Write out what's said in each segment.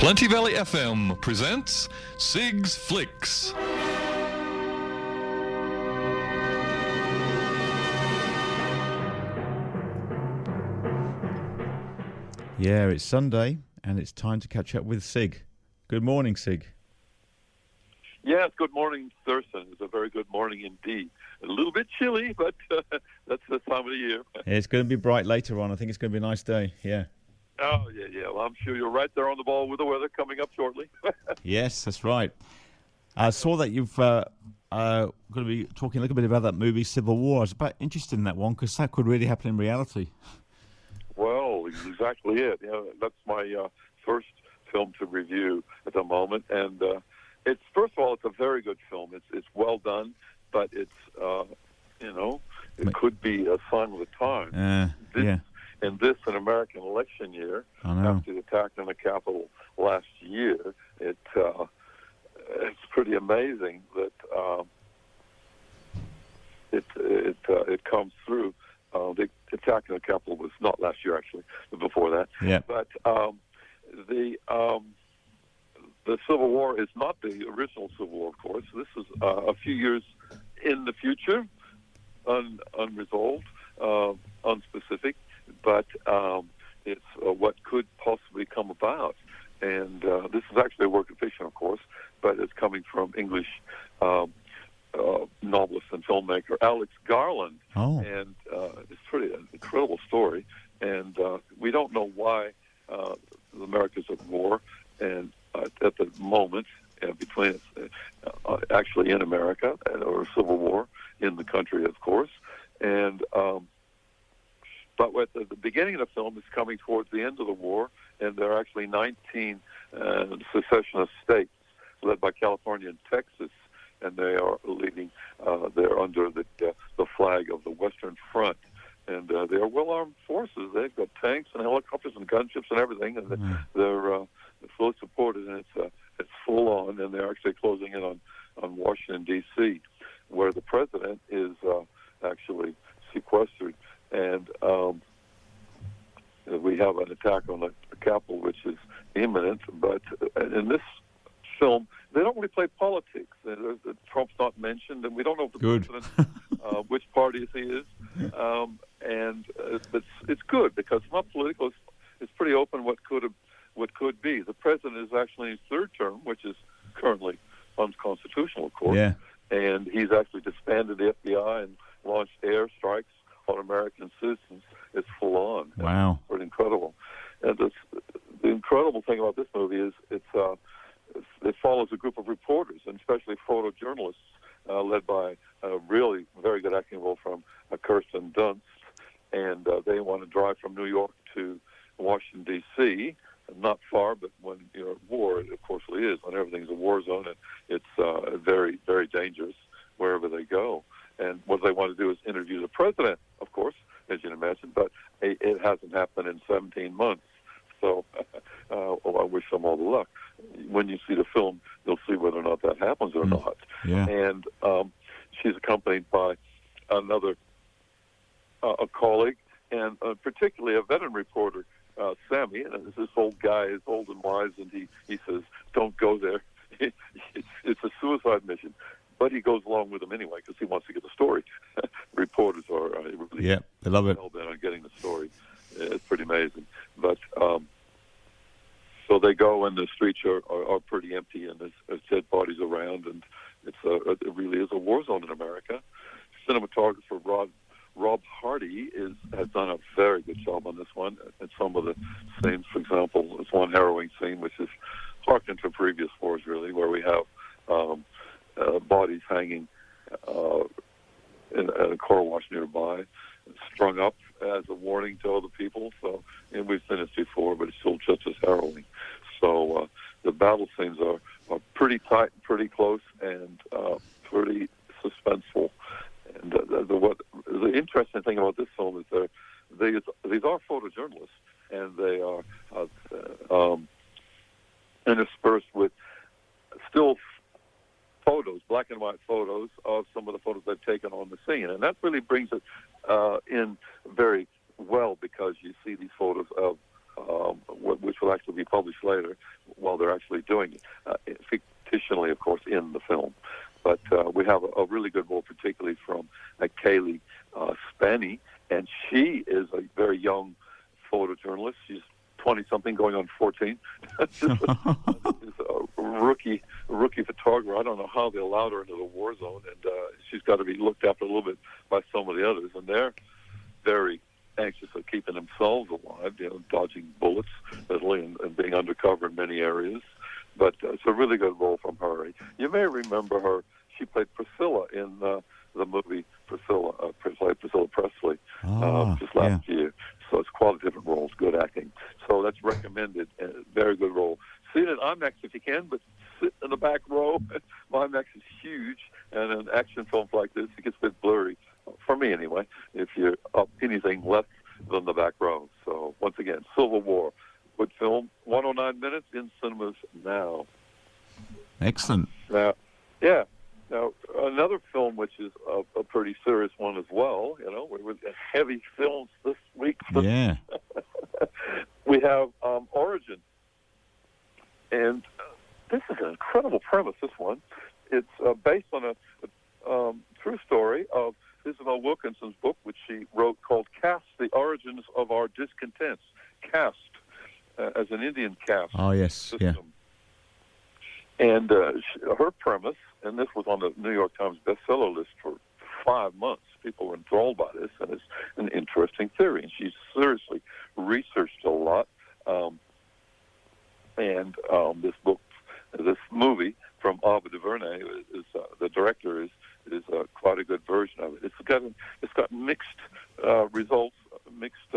Plenty Valley FM presents Sig's Flicks. Yeah, it's Sunday, and it's time to catch up with Sig. Good morning, Sig. Yes, good morning, Thurston. It's a very good morning indeed. A little bit chilly, but that's the time of the year. It's going to be bright later on. I think it's going to be a nice day, yeah. Oh, yeah. Well, I'm sure you're right there on the ball with the weather coming up shortly. Yes, that's right. I saw that you've going to be talking a little bit about that movie, Civil War. I was about interested in that one, because that could really happen in reality. Well, exactly it. That's my first film to review at the moment, and it's first of all, it's a very good film. It's well done, but it's it could be a sign of the time. In this an American election year, after the attack on the Capitol last year, it's pretty amazing that it comes through. The attack on the Capitol was not last year, actually, before that. Yeah. But the Civil War is not the original Civil War, of course. This is a few years in the future, unresolved, unspecific, but it's what could possibly come about. And this is actually a work of fiction, of course, but it's coming from English novelist and filmmaker Alex Garland. Oh. And it's pretty an incredible story. And we don't know why America's at war, and at the moment, between actually in America, or a civil war in the country, of course. And but at the beginning of the film is coming towards the end of the war, and there are actually 19 secessionist states led by California and Texas, and they are leading. They're under the flag of the Western Front, and they are well-armed forces. They've got tanks and helicopters and gunships and everything, and they're fully supported, and it's full on. And they're actually closing in on Washington D.C., where the president is actually sequestered, and we have an attack on the Capitol, which is imminent. But in this film, they don't really play politics. Trump's not mentioned, and we don't know if the president, which party he is. And it's good because it's not political. It's pretty open what could be. The president is actually in his third term, which is currently unconstitutional, of course. Yeah. And he's actually disbanded the FBI and launched airstrikes on American citizens. It's full on. Wow. It's pretty incredible. And the incredible thing about this movie is it follows a group of reporters, and especially photojournalists, led by a really very good acting role from Thurston Bruce. And they want to drive from New York to Washington, D.C., not far, but when you're at war, it of course is. When everything's a war zone, and it's very, very dangerous wherever they go. And what they want to do is interview the president, of course, as you can imagine, but it hasn't happened in 17 months. So I wish them all the luck. When you see the film, you'll see whether or not that happens or not. Yeah. And she's accompanied by another a colleague, and particularly a veteran reporter, Sammy. And this old guy is old and wise, and he says, "Don't go there. It's a suicide mission." But he goes along with them anyway because he wants to get the story. Reporters are really they love it. hell bent on getting the story. It's pretty amazing. But so they go, and the streets are pretty empty, and there's dead bodies around, and it really is a war zone in America. Cinematographer Rob Hardy has done a very good job on this one. And some of the scenes, for example, there's one harrowing scene which is harkened to previous wars, really, where we have bodies hanging in a car wash nearby, strung up as a warning to other people. So, and we've seen this before, but it's still just as harrowing. So the battle scenes are pretty tight, pretty close, and pretty suspenseful. And the interesting thing about this film is these are photojournalists, and they are interspersed with still photos, black and white photos of some of the photos they've taken on the scene. And that really brings it in very well, because you see these photos of which will actually be published later, while and she is a very young photojournalist. She's 20-something, going on 14. She's a rookie photographer. I don't know how they allowed her into the war zone, and she's got to be looked after a little bit by some of the others, and they're very anxious of keeping themselves alive, dodging bullets, literally, and being undercover in many areas. But it's a really good role from her. You may remember her. She played Priscilla in the movie Priscilla, played Priscilla Presley just last year. So it's quite different roles, good acting. So that's recommended. Very good role. See it in IMAX if you can, but sit in the back row. IMAX is huge, and in action films like this, it gets a bit blurry. For me, anyway, if you're up anything less than the back row. So, once again, Civil War. Good film, 109 minutes in cinemas now. Excellent. Now, another film which is a pretty serious one as well, with heavy films this week. Yeah. We have Origin. And this is an incredible premise, this one. It's based on a true story of Isabel Wilkinson's book, which she wrote, called Caste, The Origins of Our Discontents. Caste, as an Indian caste system. Yeah. And her premise, and this was on the New York Times bestseller list for 5 months. People were enthralled by this, and it's an interesting theory. And she seriously researched a lot. This book, this movie from Ava DuVernay, is the director is quite a good version of it. It's got mixed results, mixed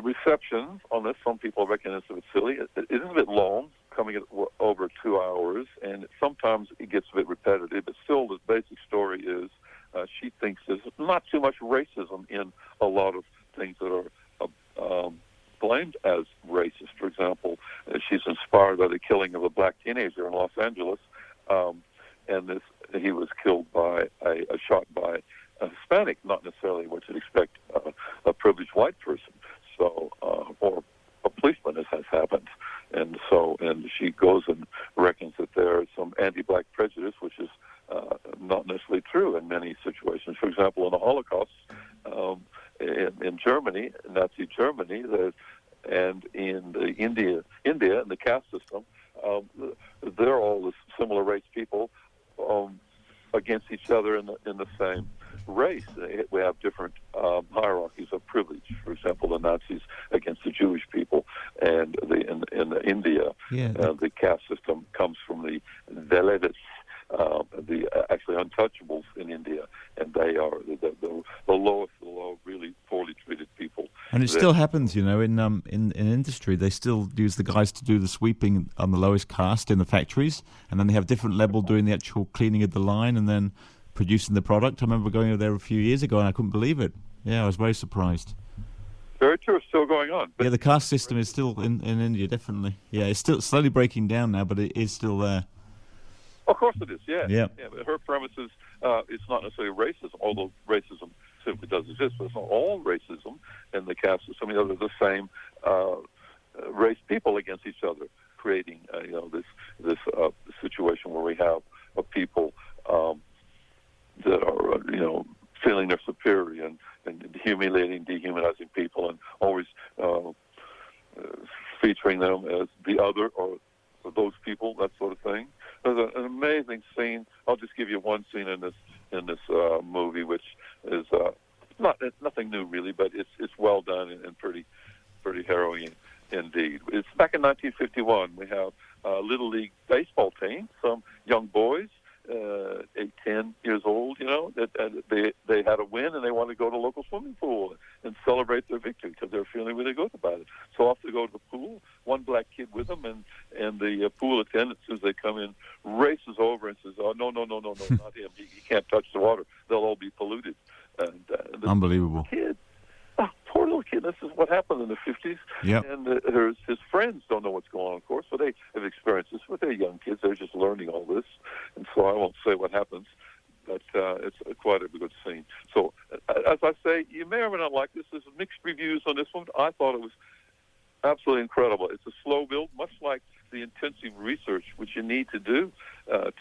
reception on this. Some people reckon it's a bit silly. It is a bit long, coming at over 2 hours, and sometimes it gets a bit repetitive. But still, the basic story is she thinks there's not too much racism in a lot of things that are blamed as racist. For example, she's inspired by the killing of a black teenager in Los Angeles, and he was killed by a shot by a Hispanic, not necessarily what you'd expect a privileged white person. So, or a policeman, as has happened. And she goes and reckons that there is some anti-black prejudice, which is not necessarily true in many situations. For example, in the Holocaust, in Germany, Nazi Germany, and in India, in the caste system, they're all similar race people against each other in the same race. We have different hierarchies of privilege. For example, the Nazis against the Jewish people, and in India, the caste system comes from the Dalits, the actually untouchables in India, and they are the lowest of the low, really poorly treated people. And it still happens, in industry. They still use the guys to do the sweeping on the lowest caste in the factories, and then they have different level doing the actual cleaning of the line and then producing the product. I remember going over there a few years ago, and I couldn't believe it. Yeah, I was very surprised. Very true. It's still going on. Yeah, the caste system is still in India, definitely. Yeah, it's still slowly breaking down now, but it is still there. Of course it is, yeah. Yeah. But her premise is it's not necessarily racism, although racism simply does exist, but it's not all racism in the caste system. They're the same race people against each other, creating this situation where we have people that are feeling they're superior and humiliating, dehumanizing people, and always featuring them as the other or those people, that sort of thing. There's an amazing scene. I'll just give you one scene in this movie, which is it's nothing new really, but it's well done and pretty harrowing indeed. It's back in 1951. We have a Little League baseball team, some young boys, 8, 10 years old, that they had a win and they wanted to go to a local swimming pool and celebrate their victory because they were feeling really good about it. So off they go to the pool, one black kid with them, and the pool attendant, as soon as they come in, races over and says, "Oh, no, not him. He can't touch the water. They'll all be polluted." And unbelievable. Kid, poor little kid. This is what happened in the 50s. Yep. And his friends don't know what's going on, of course, but they have experienced this. But they're young kids. They're just learning all this. And so I won't say what happens, but it's quite a good scene. So, as I say, you may or may not like this. There's mixed reviews on this one. I thought it was absolutely incredible. It's a slow build, much like the intensive research which you need to do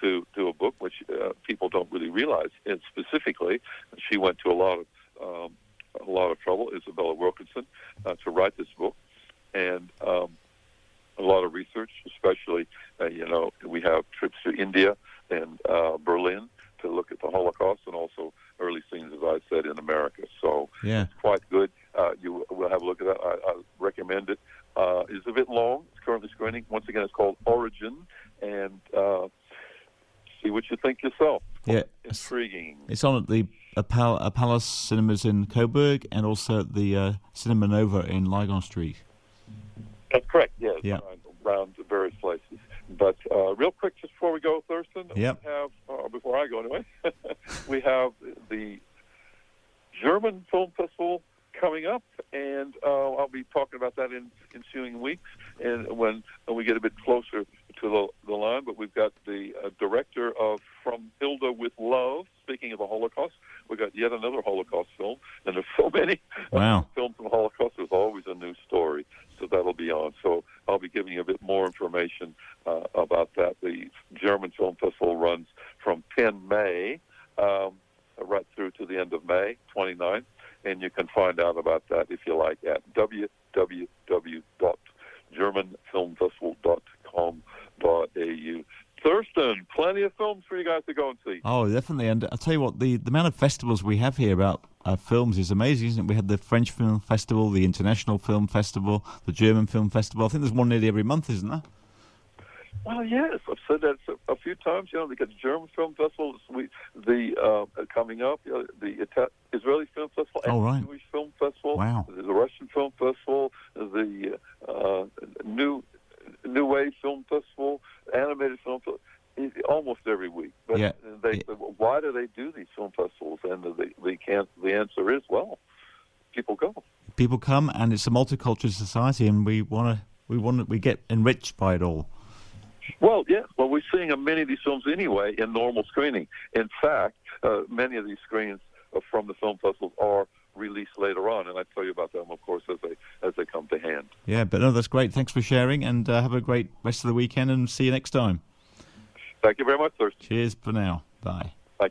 to a book, which people don't really realize. And specifically, she went to a lot a lot of trouble, Isabella Wilkinson, to write this book, and a lot of research, especially, we have trips to India and Berlin to look at the Holocaust and also early scenes, as I said, in America. So it's quite good. You will have a look at that. I recommend it. It's a bit long. It's currently screening. Once again, it's called Origin, and see what you think yourself. Yeah, intriguing. It's on at the Palace Cinemas in Coburg and also at the Cinema Nova in Lygon Street. That's correct. Yes, yeah. Around various places. But real quick, just before we go, Thurston, we have before I go anyway, we have the German Film Festival coming up, and I'll be talking about that in ensuing weeks, and when we get a bit closer to the line. But we've got the director of From Hilda with Love. Speaking of the Holocaust, we got yet another Holocaust film, and there's so many films on the Holocaust. There's always a new story, so that'll be on. So I'll be giving you a bit more information about that. The German Film Festival runs from 10 May right through to the end of May, 29th. And you can find out about that, if you like, at www.germanfilmfestival.com.au. Thurston, plenty of films for you guys to go and see. Oh, definitely. And I'll tell you what, the amount of festivals we have here about films is amazing, isn't it? We had the French Film Festival, the International Film Festival, the German Film Festival. I think there's one nearly every month, isn't there? Well, yes, I've said that a few times. They got the German Film Festival, coming up, the Israeli Film Festival, and the Jewish Film Festival, the Russian Film Festival, the New Wave Film Festival, Animated Film Festival, almost every week. But why do they do these film festivals? And the answer is, well, people go. People come, and it's a multicultural society, and we get enriched by it all. Well, yes. Well, we're seeing many of these films anyway in normal screening. In fact, many of these screens from the film festivals are released later on, and I tell you about them, of course, as they come to hand. Yeah, but no, that's great. Thanks for sharing, and have a great rest of the weekend, and see you next time. Thank you very much, Thurston. Cheers for now. Bye.